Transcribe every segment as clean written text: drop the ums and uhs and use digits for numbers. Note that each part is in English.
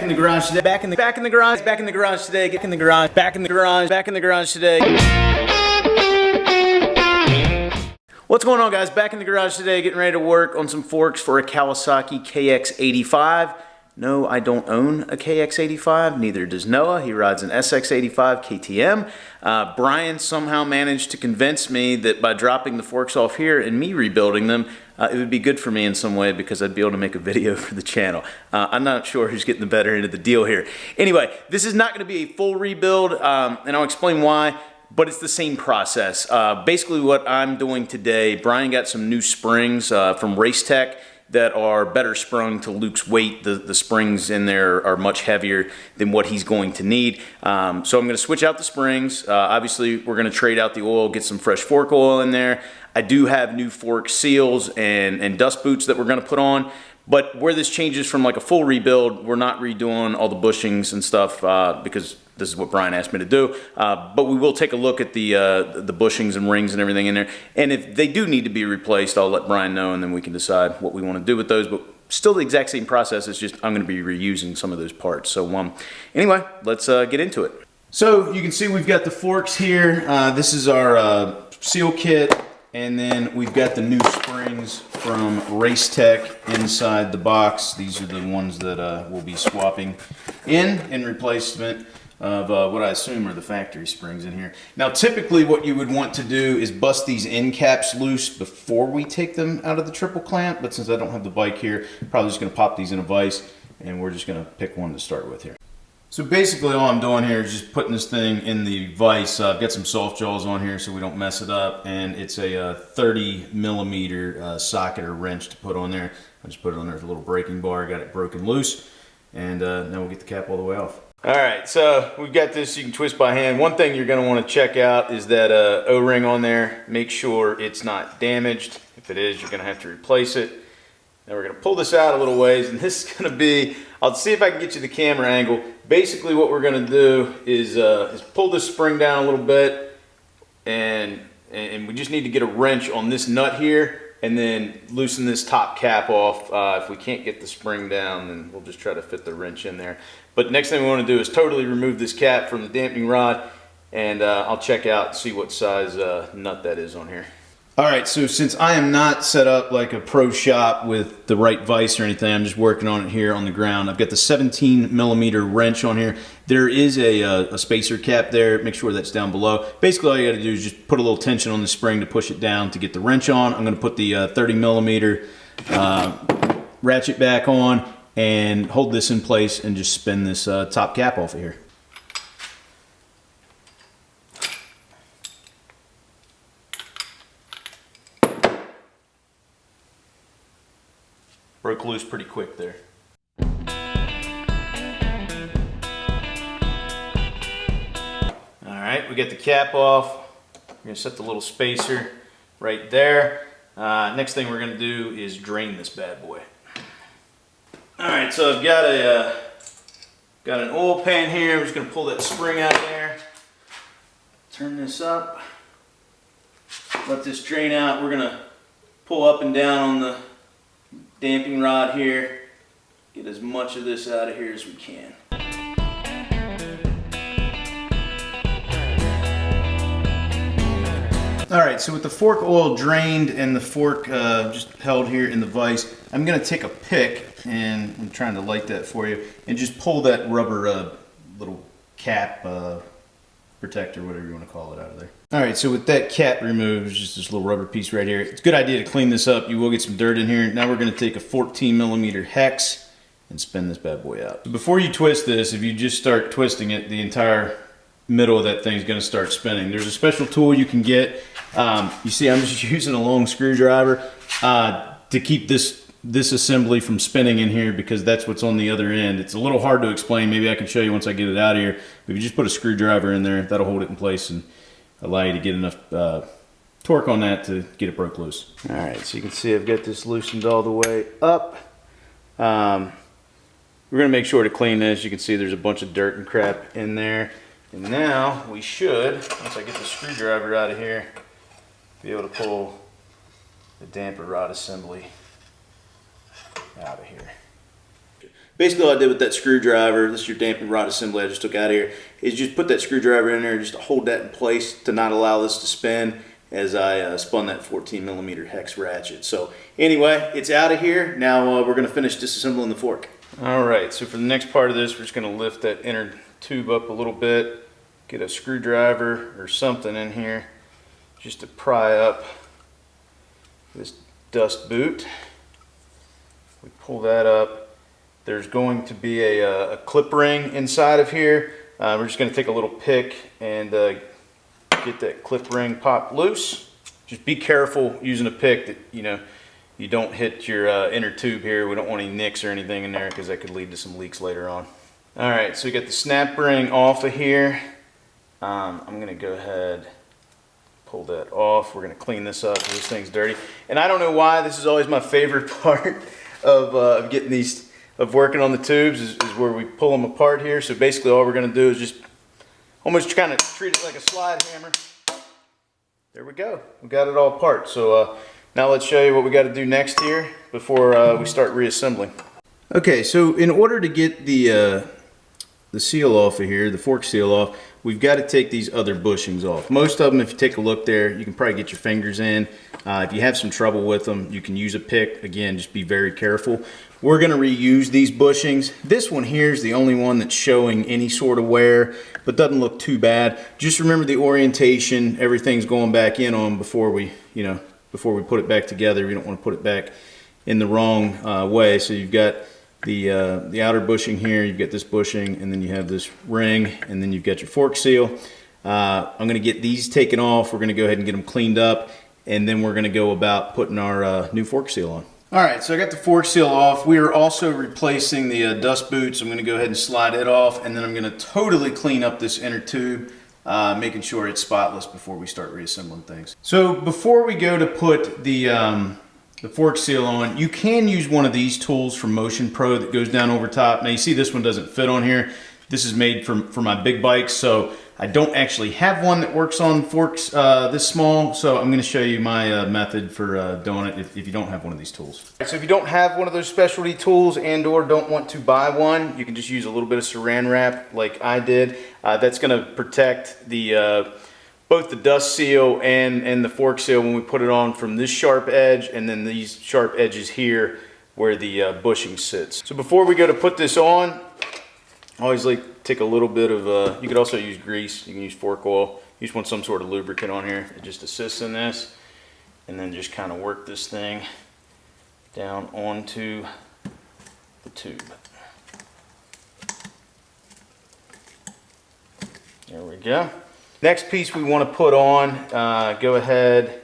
in the garage today. Back in the garage today. Get in the garage. Back in the garage today. What's going on, guys? Back in the garage today, getting ready to work on some forks for a Kawasaki KX85. No, I don't own a KX85, neither does Noah. He rides an SX85 KTM. Brian somehow managed to convince me that by dropping the forks off here and me rebuilding them, it would be good for me in some way because I'd be able to make a video for the channel. I'm not sure who's getting the better end of the deal here. Anyway, this is not going to be a full rebuild, and I'll explain why. But it's the same process. Basically what I'm doing today, Brian got some new springs from Racetech that are better sprung to Luke's weight. The springs in there are much heavier than what he's going to need. So I'm going to switch out the springs. Obviously, we're going to trade out the oil, get some fresh fork oil in there. I do have new fork seals and dust boots that we're going to put on. But where this changes from like a full rebuild, we're not redoing all the bushings and stuff because this is what Brian asked me to do. But we will take a look at the bushings and rings and everything in there. And if they do need to be replaced, I'll let Brian know and then we can decide what we want to do with those. But still the exact same process, it's just I'm going to be reusing some of those parts. So anyway, let's get into it. So you can see we've got the forks here. This is our seal kit. And then we've got the new springs from Racetech inside the box. These are the ones that we'll be swapping in replacement of what I assume are the factory springs in here. Now typically what you would want to do is bust these end caps loose before we take them out of the triple clamp, but since I don't have the bike here, I'm probably just going to pop these in a vise and we're just going to pick one to start with here. So basically all I'm doing here is just putting this thing in the vise. I've got some soft jaws on here so we don't mess it up, and it's a 30 millimeter socket or wrench to put on there. I just put it on there with a little braking bar, got it broken loose, and now we'll get the cap all the way off. Alright, so we've got this you can twist by hand. One thing you're going to want to check out is that O-ring on there. Make sure it's not damaged. If it is, you're going to have to replace it. Now we're going to pull this out a little ways, and this is going to be, I'll see if I can get you the camera angle. Basically what we're going to do is pull this spring down a little bit, and we just need to get a wrench on this nut here, and then loosen this top cap off. If we can't get the spring down, then we'll just try to fit the wrench in there. But next thing we want to do is totally remove this cap from the dampening rod, and I'll check out and see what size nut that is on here. Alright, so since I am not set up like a pro shop with the right vise or anything, I'm just working on it here on the ground. I've got the 17 millimeter wrench on here. There is a spacer cap there. Make sure that's down below. Basically all you got to do is just put a little tension on the spring to push it down to get the wrench on. I'm going to put the 30 millimeter ratchet back on and hold this in place and just spin this top cap off of here. Broke loose pretty quick there. Alright, we got the cap off. We're going to set the little spacer right there. Next thing we're going to do is drain this bad boy. Alright, so I've got an oil pan here. I'm just going to pull that spring out of there. Turn this up. Let this drain out. We're going to pull up and down on the damping rod here, get as much of this out of here as we can. Alright, so with the fork oil drained and the fork just held here in the vise, I'm going to take a pick, and I'm trying to light that for you, and just pull that rubber little cap protector, whatever you want to call it, out of there. Alright, so with that cap removed, just this little rubber piece right here. It's a good idea to clean this up. You will get some dirt in here. Now we're going to take a 14 millimeter hex and spin this bad boy out. So before you twist this, if you just start twisting it, the entire middle of that thing is going to start spinning. There's a special tool you can get. You see, I'm just using a long screwdriver to keep this assembly from spinning in here because that's what's on the other end. It's a little hard to explain. Maybe I can show you once I get it out of here. But if you just put a screwdriver in there, that'll hold it in place and allow you to get enough torque on that to get it broke loose. Alright, so you can see I've got this loosened all the way up. We're going to make sure to clean this. You can see there's a bunch of dirt and crap in there. And now we should, once I get the screwdriver out of here, be able to pull the damper rod assembly out of here. Basically all I did with that screwdriver, this is your damping rod assembly I just took out of here, is just put that screwdriver in there just to hold that in place to not allow this to spin as I spun that 14mm hex ratchet. So anyway, it's out of here. Now we're going to finish disassembling the fork. Alright, so for the next part of this, we're just going to lift that inner tube up a little bit, get a screwdriver or something in here just to pry up this dust boot. We pull that up. There's going to be a clip ring inside of here. We're just going to take a little pick and get that clip ring popped loose. Just be careful using a pick that you don't hit your inner tube here. We don't want any nicks or anything in there because that could lead to some leaks later on. All right, so we got the snap ring off of here. I'm going to go ahead, pull that off. We're going to clean this up because this thing's dirty. And I don't know why, this is always my favorite part of getting these, of working on the tubes is where we pull them apart here. So basically all we're going to do is just almost kind of treat it like a slide hammer. There we go. We got it all apart. So now let's show you what we got to do next here before we start reassembling. Okay, so in order to get the seal off of here, the fork seal off, we've got to take these other bushings off. Most of them, if you take a look there, you can probably get your fingers in. If you have some trouble with them, you can use a pick. Again, just be very careful. We're going to reuse these bushings. This one here is the only one that's showing any sort of wear, but doesn't look too bad. Just remember the orientation. Everything's going back in on before we put it back together. We don't want to put it back in the wrong way. So you've got the outer bushing here, you've got this bushing, and then you have this ring, and then you've got your fork seal. I'm going to get these taken off. We're going to go ahead and get them cleaned up, and then we're going to go about putting our new fork seal on. Alright, so I got the fork seal off. We are also replacing the dust boot, so I'm going to go ahead and slide it off, and then I'm going to totally clean up this inner tube, making sure it's spotless before we start reassembling things. So before we go to put the fork seal on, you can use one of these tools from Motion Pro that goes down over top. Now you see this one doesn't fit on here. This is made for my big bikes, so I don't actually have one that works on forks this small, so I'm going to show you my method for doing it if you don't have one of these tools. So if you don't have one of those specialty tools and or don't want to buy one, you can just use a little bit of saran wrap like I did. That's going to protect the both the dust seal and the fork seal when we put it on from this sharp edge and then these sharp edges here where the bushing sits. So before we go to put this on, I always like to take a little bit of, you could also use grease, you can use fork oil. You just want some sort of lubricant on here. It just assists in this. And then just kind of work this thing down onto the tube. There we go. Next piece we want to put on, go ahead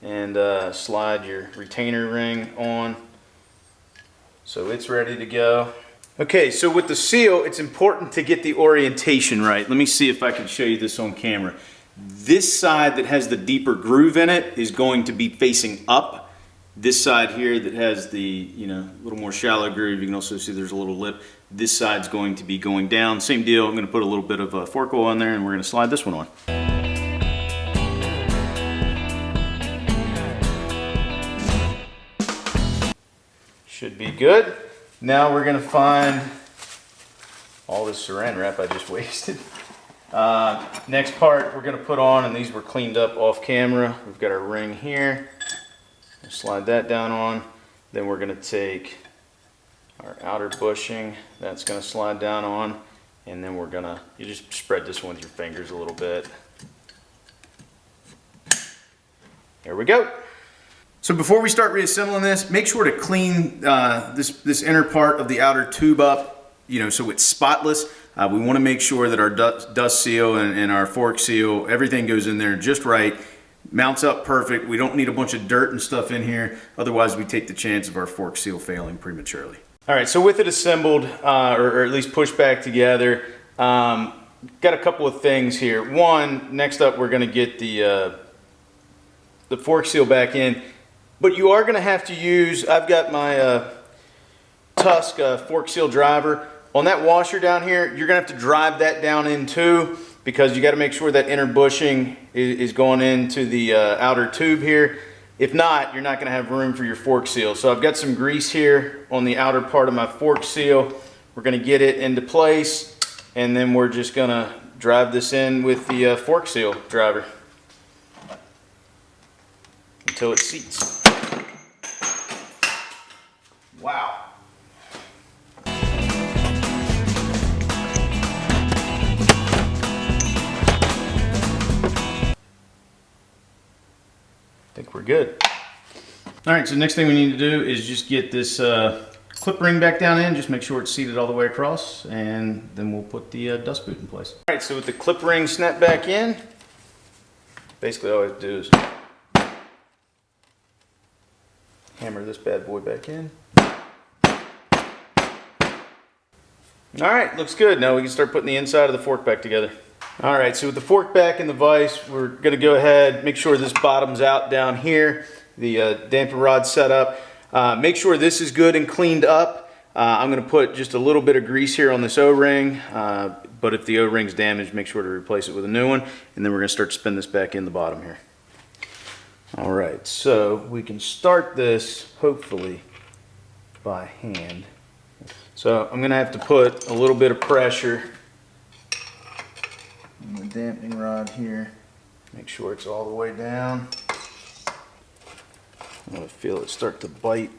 and slide your retainer ring on so it's ready to go. Okay, so with the seal, it's important to get the orientation right. Let me see if I can show you this on camera. This side that has the deeper groove in it is going to be facing up. This side here that has the little more shallow groove, you can also see there's a little lip. This side's going to be going down. Same deal, I'm going to put a little bit of fork oil on there and we're going to slide this one on. Should be good. Now we're going to find all this saran wrap I just wasted. Next part we're going to put on, and these were cleaned up off camera. We've got our ring here. Slide that down on. Then we're going to take our outer bushing. That's going to slide down on. And then we're going to, you just spread this one with your fingers a little bit. There we go. So before we start reassembling this, make sure to clean this inner part of the outer tube up, so it's spotless. We want to make sure that our dust seal and our fork seal, everything goes in there just right, mounts up perfect. We don't need a bunch of dirt and stuff in here, otherwise we take the chance of our fork seal failing prematurely. All right, so with it assembled, or at least pushed back together, got a couple of things here. One, next up we're going to get the fork seal back in. But you are going to have to use, I've got my Tusk fork seal driver. On that washer down here, you're going to have to drive that down in too, because you got to make sure that inner bushing is going into the outer tube here. If not, you're not going to have room for your fork seal. So I've got some grease here on the outer part of my fork seal. We're going to get it into place, and then we're just going to drive this in with the fork seal driver until it seats. Wow. I think we're good. All right, so next thing we need to do is just get this clip ring back down in, just make sure it's seated all the way across, and then we'll put the dust boot in place. All right, so with the clip ring snapped back in, basically all I have to do is hammer this bad boy back in. All right, looks good. Now we can start putting the inside of the fork back together. All right, so with the fork back in the vise, we're gonna go ahead, make sure this bottoms out down here, the damper rod set up. Make sure this is good and cleaned up. I'm gonna put just a little bit of grease here on this O-ring, but if the O-ring's damaged, make sure to replace it with a new one, and then we're gonna start to spin this back in the bottom here. All right, so we can start this, hopefully, by hand. So I'm gonna have to put a little bit of pressure on the dampening rod here. Make sure it's all the way down. I'm gonna feel it start to bite.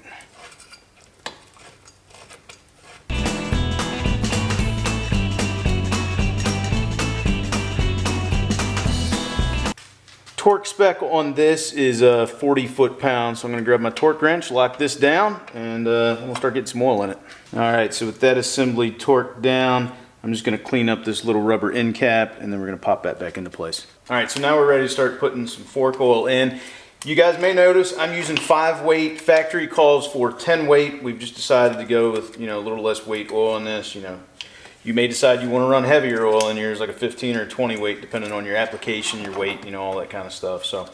Torque spec on this is 40 foot-pounds, so I'm going to grab my torque wrench, lock this down, and we'll start getting some oil in it. Alright, so with that assembly torqued down, I'm just going to clean up this little rubber end cap, and then we're going to pop that back into place. Alright, so now we're ready to start putting some fork oil in. You guys may notice I'm using 5 weight. Factory calls for 10 weight. We've just decided to go with, a little less weight oil in this. You may decide you want to run heavier oil in yours, like a 15 or 20 weight, depending on your application, your weight, all that kind of stuff. So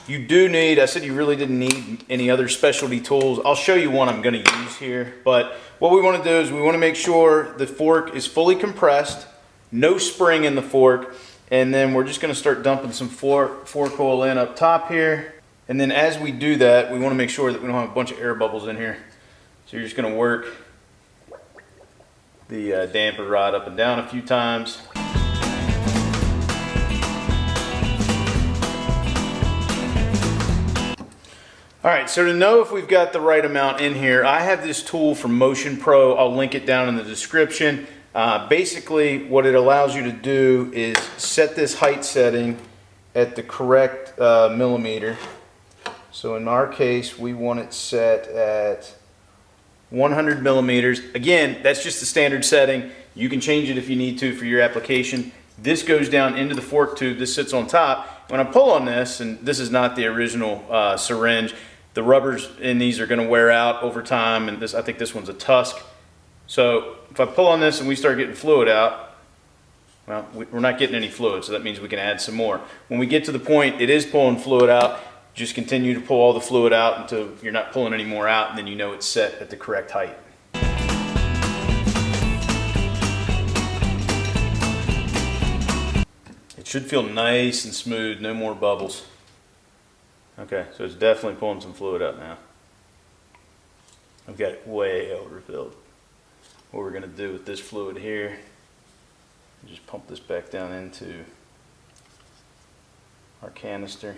you do need, I said you really didn't need any other specialty tools. I'll show you one I'm going to use here. But what we want to do is we want to make sure the fork is fully compressed, no spring in the fork, and then we're just going to start dumping some fork oil in up top here. And then as we do that, we want to make sure that we don't have a bunch of air bubbles in here. So you're just going to work the damper rod up and down a few times. Alright, so to know if we've got the right amount in here, I have this tool from Motion Pro. I'll link it down in the description. Basically, what it allows you to do is set this height setting at the correct millimeter. So in our case, we want it set at 100 millimeters. Again, that's just the standard setting. You can change it if you need to for your application. This goes down into the fork tube. This sits on top. When I pull on this, and this is not the original syringe, the rubbers in these are going to wear out over time, and I think this one's a tusk. So if I pull on this and we start getting fluid out, well, we're not getting any fluid, so that means we can add some more. When we get to the point it is pulling fluid out, just continue to pull all the fluid out until you're not pulling any more out, and then you know it's set at the correct height. It should feel nice and smooth, no more bubbles. Okay, so it's definitely pulling some fluid out now. I've got it way overfilled. What we're going to do with this fluid here, just pump this back down into our canister.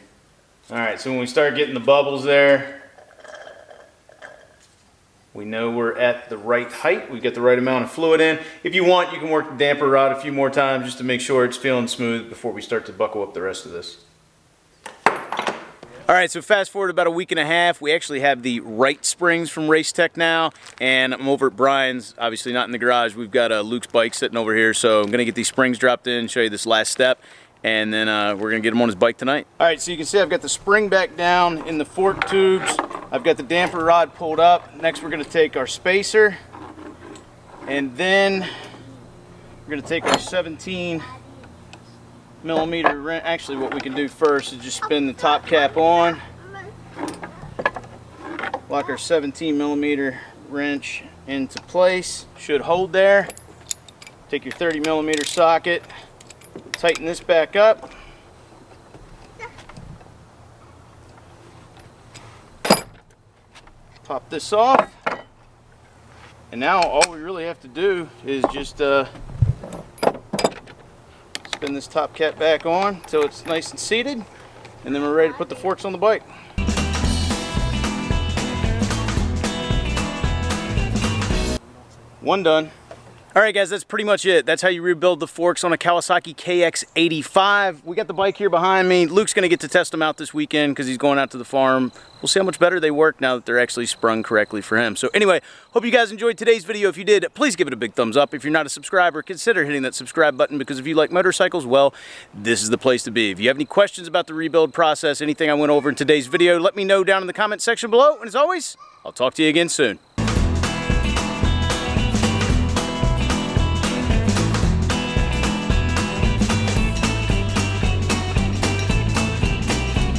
Alright, so when we start getting the bubbles there, we know we're at the right height. We've got the right amount of fluid in. If you want, you can work the damper rod a few more times just to make sure it's feeling smooth before we start to buckle up the rest of this. Alright, so fast forward about a week and a half, we actually have the right springs from Race Tech now, and I'm over at Brian's, obviously not in the garage. We've got Luke's bike sitting over here, so I'm going to get these springs dropped in, show you this last step, and then we're going to get him on his bike tonight. Alright, so you can see I've got the spring back down in the fork tubes. I've got the damper rod pulled up. Next we're going to take our spacer, and then we're going to take our 17 millimeter wrench. Actually, what we can do first is just spin the top cap on, lock our 17 millimeter wrench into place. Should hold there. Take your 30 millimeter socket, tighten this back up, pop this off, And now all we really have to do is just spin this top cap back on until it's nice and seated, and then we're ready to put the forks on the bike. One done. All right, guys, that's pretty much it. That's how you rebuild the forks on a Kawasaki KX85. We got the bike here behind me. Luke's gonna get to test them out this weekend because he's going out to the farm. We'll see how much better they work now that they're actually sprung correctly for him. So anyway, hope you guys enjoyed today's video. If you did, please give it a big thumbs up. If you're not a subscriber, consider hitting that subscribe button, because if you like motorcycles, well, this is the place to be. If you have any questions about the rebuild process, anything I went over in today's video, let me know down in the comment section below. And as always, I'll talk to you again soon.